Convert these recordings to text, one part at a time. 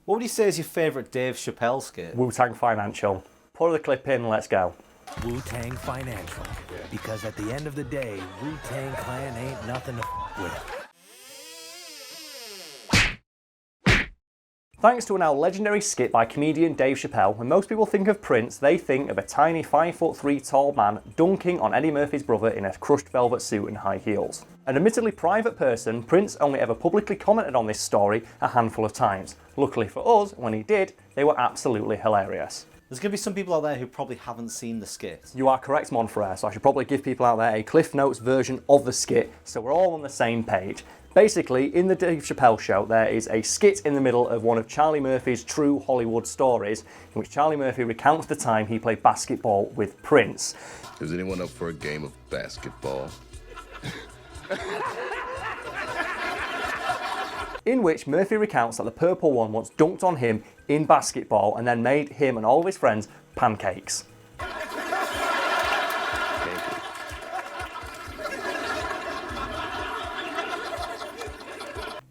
What would you say is your favourite Dave Chappelle skit? Wu-Tang Financial. Put the clip in, let's go. Wu-Tang Financial. Because at the end of the day, Wu-Tang Clan ain't nothing to with. Thanks to a now legendary skit by comedian Dave Chappelle, when most people think of Prince, they think of a tiny 5'3" tall man dunking on Eddie Murphy's brother in a crushed velvet suit and high heels. An admittedly private person, Prince only ever publicly commented on this story a handful of times. Luckily for us, when he did, they were absolutely hilarious. There's going to be some people out there who probably haven't seen the skit. You are correct, Monfrere, so I should probably give people out there a Cliff Notes version of the skit, so we're all on the same page. Basically, in the Dave Chappelle Show, there is a skit in the middle of one of Charlie Murphy's true Hollywood stories, in which Charlie Murphy recounts the time he played basketball with Prince. Is anyone up for a game of basketball? In which Murphy recounts that the Purple One once dunked on him in basketball and then made him and all of his friends pancakes.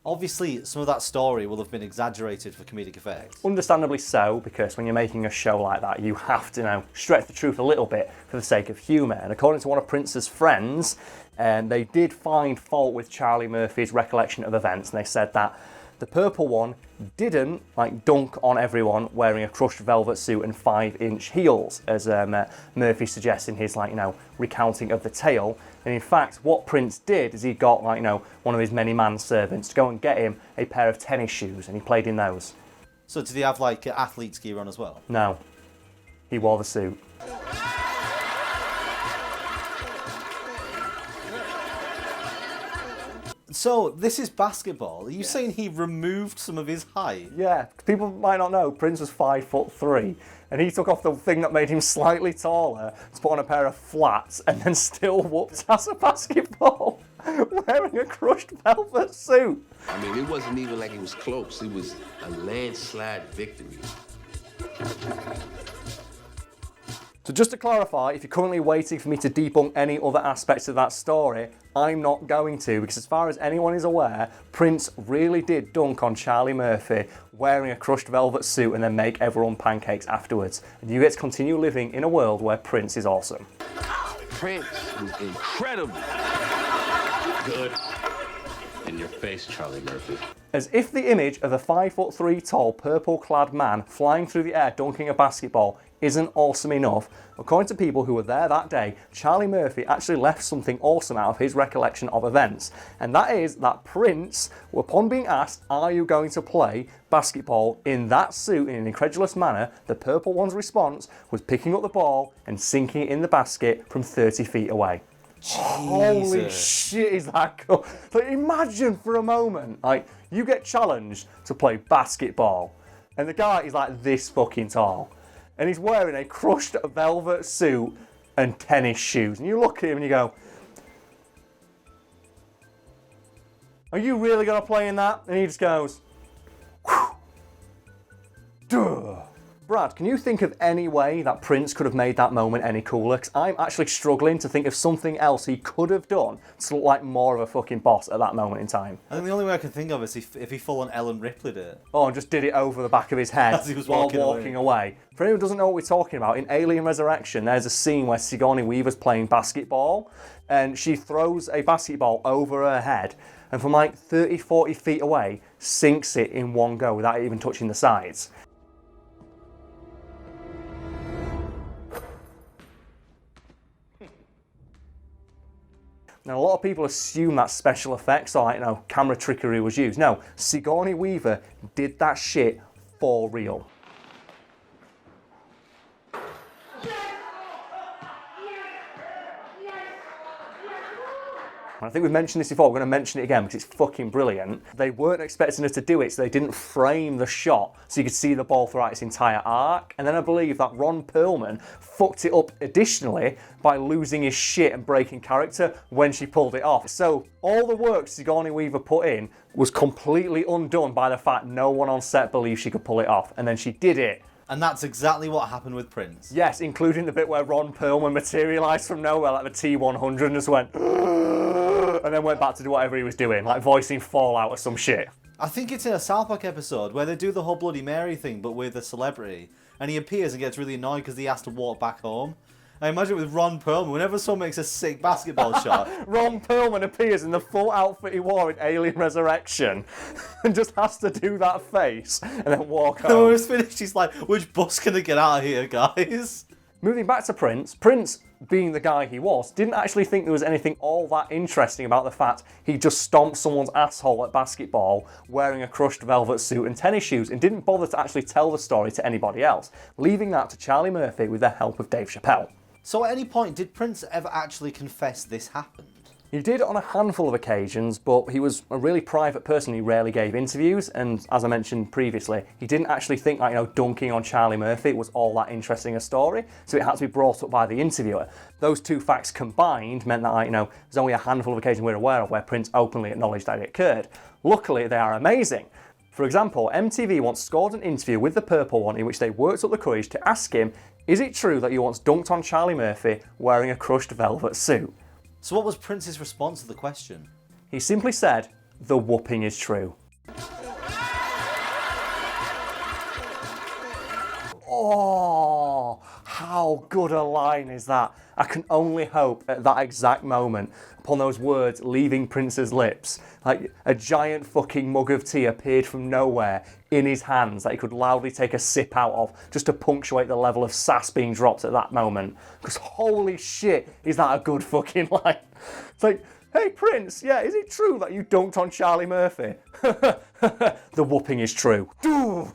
Obviously, some of that story will have been exaggerated for comedic effect. Understandably so, because when you're making a show like that, you have to, stretch the truth a little bit for the sake of humour. And according to one of Prince's friends, they did find fault with Charlie Murphy's recollection of events, and they said that the Purple One didn't dunk on everyone wearing a crushed velvet suit and 5-inch heels, as Murphy suggests in his recounting of the tale. And in fact, what Prince did is he got one of his many manservants to go and get him a pair of tennis shoes, and he played in those. So did he have athlete's gear on as well? No, he wore the suit. So, this is basketball. Are you saying he removed some of his height? Yeah, people might not know, Prince was 5'3", and he took off the thing that made him slightly taller to put on a pair of flats and then still whooped ass at basketball wearing a crushed velvet suit. I mean, it wasn't even like it was close. It was a landslide victory. So just to clarify, if you're currently waiting for me to debunk any other aspects of that story, I'm not going to, because as far as anyone is aware, Prince really did dunk on Charlie Murphy wearing a crushed velvet suit and then make everyone pancakes afterwards. And you get to continue living in a world where Prince is awesome. Prince was incredible. Good. In your face, Charlie Murphy. As if the image of a 5'3" tall, purple-clad man flying through the air dunking a basketball isn't awesome enough, according to people who were there that day, Charlie Murphy actually left something awesome out of his recollection of events. And that is that Prince, upon being asked, are you going to play basketball in that suit in an incredulous manner, the Purple One's response was picking up the ball and sinking it in the basket from 30 feet away. Jesus. Holy shit, is that cool? Imagine for a moment, you get challenged to play basketball, and the guy is this fucking tall, and he's wearing a crushed velvet suit and tennis shoes, and you look at him and you go, are you really going to play in that? And he just goes, duh. Brad, can you think of any way that Prince could have made that moment any cooler? Because I'm actually struggling to think of something else he could have done to look like more of a fucking boss at that moment in time. I think the only way I can think of is if he full on Ellen Ripley'd it. Oh, and just did it over the back of his head As he was while walking away. For anyone who doesn't know what we're talking about, in Alien Resurrection, there's a scene where Sigourney Weaver's playing basketball, and she throws a basketball over her head, and from 30, 40 feet away, sinks it in one go without even touching the sides. Now, a lot of people assume that special effects or camera trickery was used. No, Sigourney Weaver did that shit for real. And I think we've mentioned this before, we're going to mention it again because it's fucking brilliant. They weren't expecting her to do it, so they didn't frame the shot so you could see the ball throughout its entire arc. And then I believe that Ron Perlman fucked it up additionally by losing his shit and breaking character when she pulled it off. So all the work Sigourney Weaver put in was completely undone by the fact no one on set believed she could pull it off. And then she did it. And that's exactly what happened with Prince. Yes, including the bit where Ron Perlman materialised from nowhere like the T-100 and just went and then went back to do whatever he was doing, like voicing Fallout or some shit. I think it's in a South Park episode where they do the whole Bloody Mary thing, but with a celebrity. And he appears and gets really annoyed because he has to walk back home. I imagine with Ron Perlman, whenever someone makes a sick basketball shot... Ron Perlman appears in the full outfit he wore in Alien Resurrection and just has to do that face and then walk And when home. it's finished, he's like, which bus can I get out of here, guys? Moving back to Prince, Prince, being the guy he was, didn't actually think there was anything all that interesting about the fact he just stomped someone's asshole at basketball wearing a crushed velvet suit and tennis shoes, and didn't bother to actually tell the story to anybody else, leaving that to Charlie Murphy with the help of Dave Chappelle. So at any point, did Prince ever actually confess this happened? He did on a handful of occasions, but he was a really private person. He rarely gave interviews, and as I mentioned previously, he didn't actually think dunking on Charlie Murphy was all that interesting a story, so it had to be brought up by the interviewer. Those two facts combined meant that there's only a handful of occasions we're aware of where Prince openly acknowledged that it occurred. Luckily, they are amazing. For example, MTV once scored an interview with the Purple One in which they worked up the courage to ask him, is it true that you once dunked on Charlie Murphy wearing a crushed velvet suit? So what was Prince's response to the question? He simply said, the whooping is true. Oh, how good a line is that? I can only hope at that exact moment, upon those words leaving Prince's lips, like a giant fucking mug of tea appeared from nowhere in his hands that he could loudly take a sip out of just to punctuate the level of sass being dropped at that moment. Because holy shit, is that a good fucking line? It's like, hey Prince, yeah, is it true that you dunked on Charlie Murphy? The whooping is true.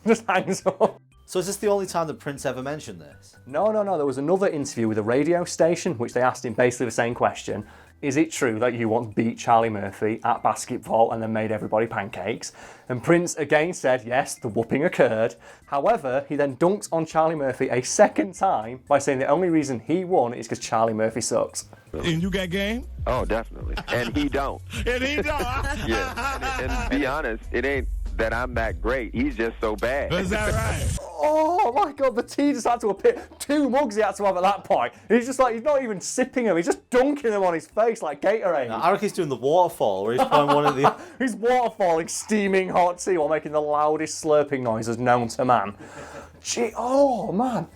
Just hangs up. So is this the only time that Prince ever mentioned this? No. There was another interview with a radio station which they asked him basically the same question. Is it true that you once beat Charlie Murphy at basketball and then made everybody pancakes? And Prince again said, yes, the whooping occurred. However, he then dunked on Charlie Murphy a second time by saying the only reason he won is because Charlie Murphy sucks. And you got game? Oh, definitely. And he don't. And he don't. Yeah. And be honest, it ain't that I'm that great. He's just so bad. Is that right? Oh my god, the tea just had to appear. 2 mugs he had to have at that point. He's just like, he's not even sipping them, he's just dunking them on his face like Gatorade. I reckon he's doing the waterfall where he's pouring one of the... He's waterfalling steaming hot tea while making the loudest slurping noises known to man. Gee, oh man.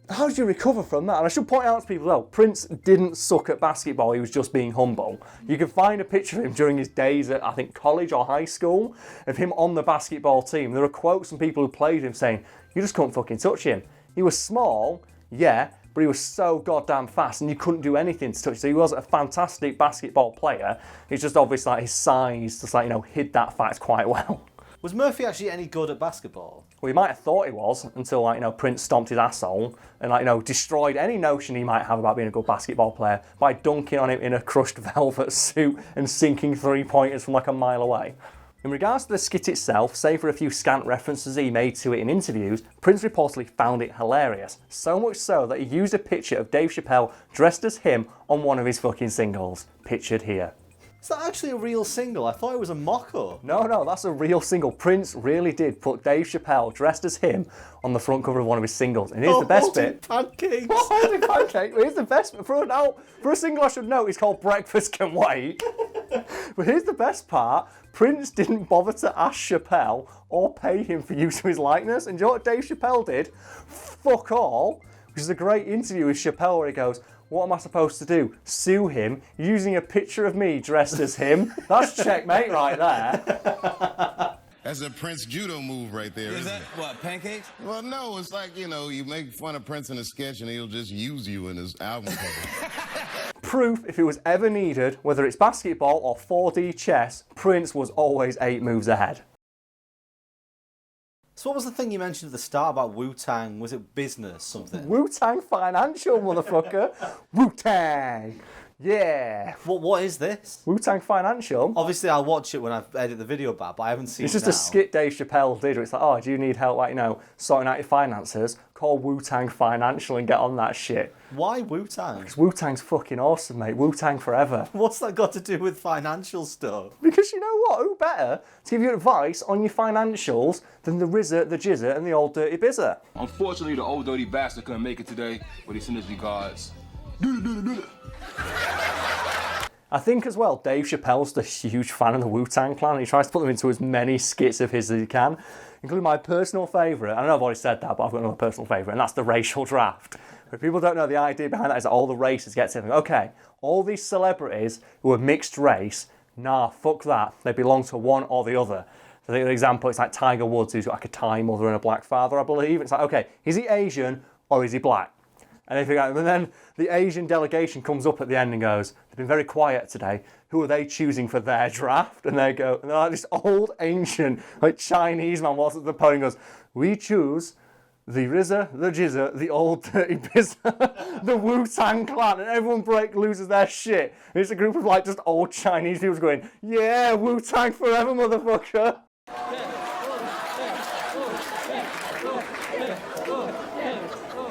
How did you recover from that? And I should point out to people though, Prince didn't suck at basketball, he was just being humble. You can find a picture of him during his days at, I think, college or high school, of him on the basketball team. There are quotes from people who played him saying, you just couldn't fucking touch him. He was small, yeah, but he was so goddamn fast and you couldn't do anything to touch him. So he was a fantastic basketball player. It's just obviously like his size just hid that fact quite well. Was Murphy actually any good at basketball? Well, he might have thought he was until, Prince stomped his asshole and, destroyed any notion he might have about being a good basketball player by dunking on him in a crushed velvet suit and sinking 3-pointers from a mile away. In regards to the skit itself, save for a few scant references he made to it in interviews, Prince reportedly found it hilarious. So much so that he used a picture of Dave Chappelle dressed as him on one of his fucking singles. Pictured here. Is that actually a real single? I thought it was a mock-up. No, that's a real single. Prince really did put Dave Chappelle dressed as him on the front cover of one of his singles. And here's the best bit. Pancakes. Holding pancake. Here's the best bit. For a single I should note, it's called Breakfast Can Wait. But here's the best part. Prince didn't bother to ask Chappelle or pay him for use of his likeness. And do you know what Dave Chappelle did? Fuck all. Which is a great interview with Chappelle where he goes, what am I supposed to do? Sue him using a picture of me dressed as him? That's checkmate right there. That's a Prince judo move right there. Is that what, pancakes? Well, no, it's like, you make fun of Prince in a sketch and he'll just use you in his album cover. Proof, if it was ever needed, whether it's basketball or 4D chess, Prince was always 8 moves ahead. So what was the thing you mentioned at the start about Wu-Tang? Was it business something? Wu-Tang Financial, motherfucker. Wu-Tang. Yeah. What is this? Wu-Tang Financial. Obviously, I'll watch it when I edit the video back, but I haven't seen it. It's just now. a skit Dave Chappelle did where it's like, oh, do you need help, sorting out your finances? Call Wu-Tang Financial and get on that shit. Why Wu-Tang? Because Wu-Tang's fucking awesome, mate. Wu-Tang forever. What's that got to do with financial stuff? Because you know what? Who better to give you advice on your financials than the RZA, the Jizza, and the old dirty bizzer? Unfortunately, the old dirty bastard couldn't make it today, but he sent his regards. I think as well, Dave Chappelle's a huge fan of the Wu-Tang Clan, and he tries to put them into as many skits of his as he can, including my personal favourite. I know I've already said that, but I've got another personal favourite, and that's the racial draft. If people don't know, the idea behind that is that all the races get together. Okay, all these celebrities who are mixed race, nah, fuck that. They belong to one or the other. So I think the example, it's like Tiger Woods, who's got like a Thai mother and a black father, I believe. It's like, okay, is he Asian or is he black? And then the Asian delegation comes up at the end and goes, they've been very quiet today. Who are they choosing for their draft? And they go, and they're like this old ancient like Chinese man walks up to the podium and goes, we choose the RZA, the Jizza, the old dirty bizza, the Wu-Tang Clan, and everyone loses their shit. And it's a group of like just old Chinese people going, yeah, Wu-Tang forever, motherfucker.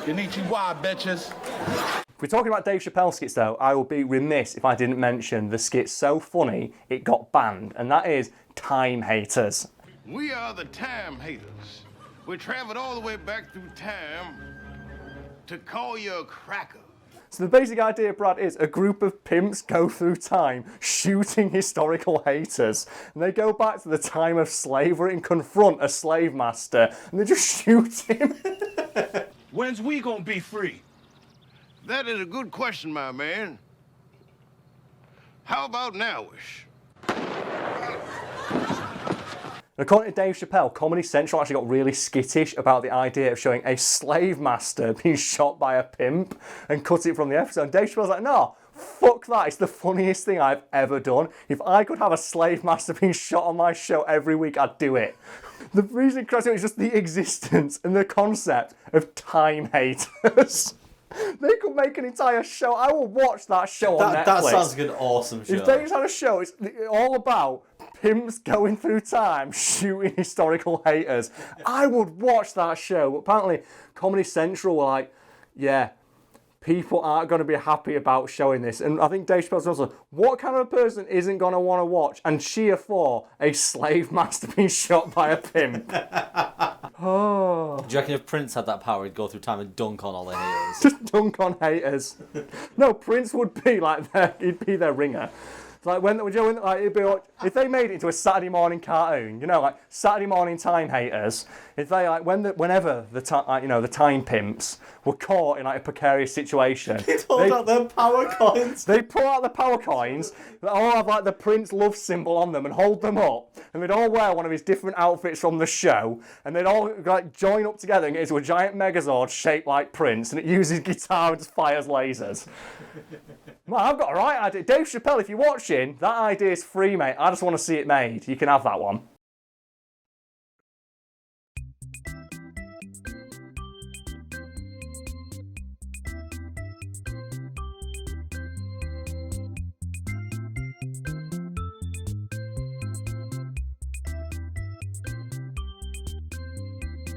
Konnichiwa, bitches. If we're talking about Dave Chappelle skits though, I would be remiss if I didn't mention the skit so funny it got banned, and that is Time Haters. We are the time haters. We traveled all the way back through time to call you a cracker. So the basic idea, Brad, is a group of pimps go through time shooting historical haters. And they go back to the time of slavery and confront a slave master, and they just shoot him. When's we gonna be free? That is a good question, my man. How about nowish? According to Dave Chappelle, Comedy Central actually got really skittish about the idea of showing a slave master being shot by a pimp and cut it from the episode. And Dave Chappelle's like, no, fuck that. It's the funniest thing I've ever done. If I could have a slave master being shot on my show every week, I'd do it. The reason it cracks me up is just the existence and the concept of time haters. They could make an entire show. I will watch that show on Netflix. That sounds like an awesome show. If they just had a show, it's all about pimps going through time shooting historical haters, I would watch that show. But apparently Comedy Central were like, yeah, people aren't going to be happy about showing this. And I think Dave Chappelle's also, what kind of a person isn't going to want to watch and cheer for a slave master being shot by a pimp? Oh. Do you reckon if Prince had that power, he'd go through time and dunk on all the haters? Just dunk on haters. No, Prince would be like he'd be their ringer. It's like it'd be like, if they made it into a Saturday morning cartoon, you know, like Saturday morning time haters. If they like whenever the time pimps were caught in like a precarious situation, they pulled out their power coins. They pull out the power coins that all have like the Prince love symbol on them and hold them up, and they'd all wear one of his different outfits from the show, and they'd all like join up together and get into a giant Megazord shaped like Prince, and it uses guitar and just fires lasers. Man, I've got a right idea. Dave Chappelle, if you're watching, that idea is free, mate. I just want to see it made. You can have that one.